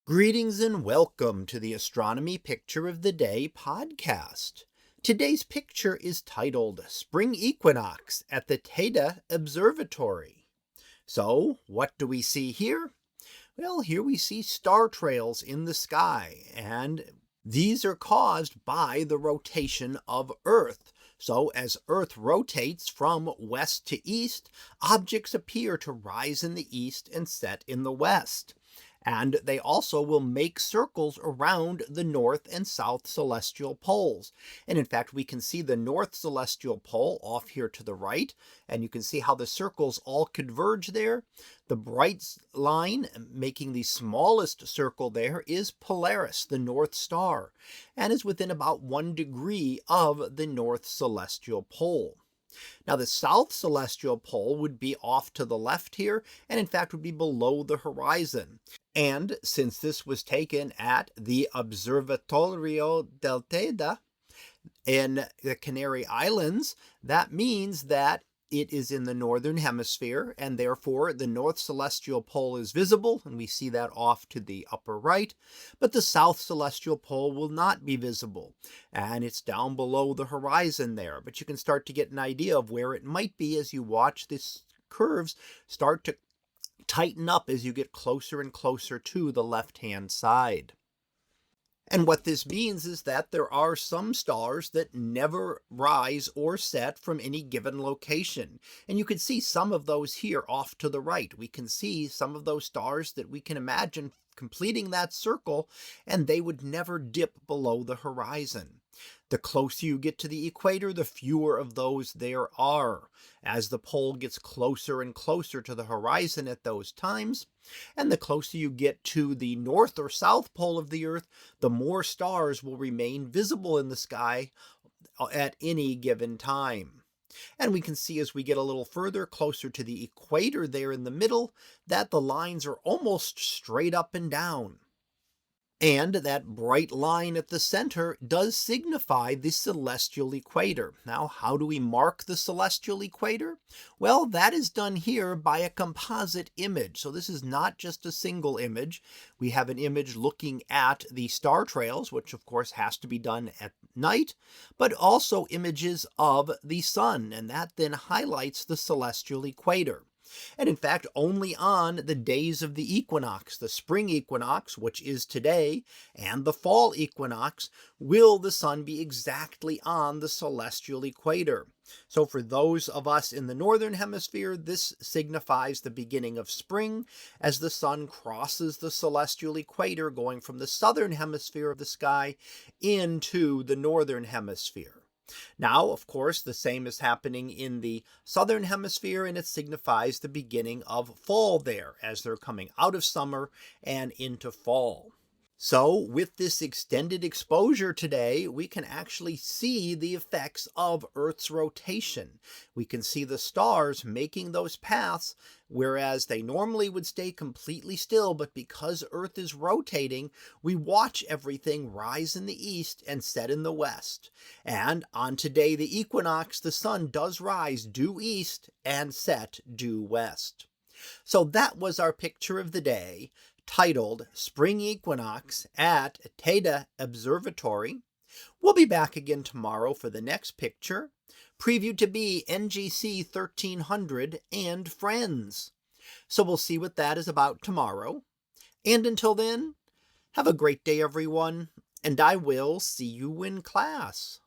Greetings and welcome to the Astronomy Picture of the Day podcast. Today's picture is titled Spring Equinox at the Teide Observatory. So, what do we see here? Well, here we see star trails in the sky, and these are caused by the rotation of Earth. So, as Earth rotates from west to east, objects appear to rise in the east and set in the west. And they also will make circles around the north and south celestial poles. And in fact, we can see the north celestial pole off here to the right, and you can see how the circles all converge there. The bright line making the smallest circle there is Polaris, the North Star, and is within about 1 degree of the north celestial pole. Now, the south celestial pole would be off to the left here, and in fact would be below the horizon. And since this was taken at the Observatorio del Teide in the Canary Islands, that means that it is in the northern hemisphere, and therefore the north celestial pole is visible, and we see that off to the upper right, but the south celestial pole will not be visible, and it's down below the horizon there. But you can start to get an idea of where it might be as you watch these curves start to tighten up as you get closer and closer to the left-hand side. And what this means is that there are some stars that never rise or set from any given location. And you can see some of those here off to the right. We can see some of those stars that we can imagine completing that circle, and they would never dip below the horizon. The closer you get to the equator, the fewer of those there are, as the pole gets closer and closer to the horizon at those times. And the closer you get to the north or south pole of the Earth, the more stars will remain visible in the sky at any given time. And we can see as we get a little further closer to the equator there in the middle, that the lines are almost straight up and down. And that bright line at the center does signify the celestial equator. Now, how do we mark the celestial equator? Well, that is done here by a composite image. So this is not just a single image. We have an image looking at the star trails, which of course has to be done at night, but also images of the sun, and that then highlights the celestial equator. And in fact, only on the days of the equinox, the spring equinox, which is today, and the fall equinox, will the sun be exactly on the celestial equator. So for those of us in the northern hemisphere, this signifies the beginning of spring, as the sun crosses the celestial equator, going from the southern hemisphere of the sky into the northern hemisphere. Now, of course, the same is happening in the southern hemisphere, and it signifies the beginning of fall there, as they're coming out of summer and into fall. So, with this extended exposure today, we can actually see the effects of Earth's rotation. We can see the stars making those paths, whereas they normally would stay completely still, but because Earth is rotating, we watch everything rise in the east and set in the west. And on today, the equinox, the sun does rise due east and set due west. So that was our picture of the day, titled Spring Equinox at Teide Observatory. We'll be back again tomorrow for the next picture, previewed to be NGC 1300 and Friends. So we'll see what that is about tomorrow. And until then, have a great day, everyone, and I will see you in class.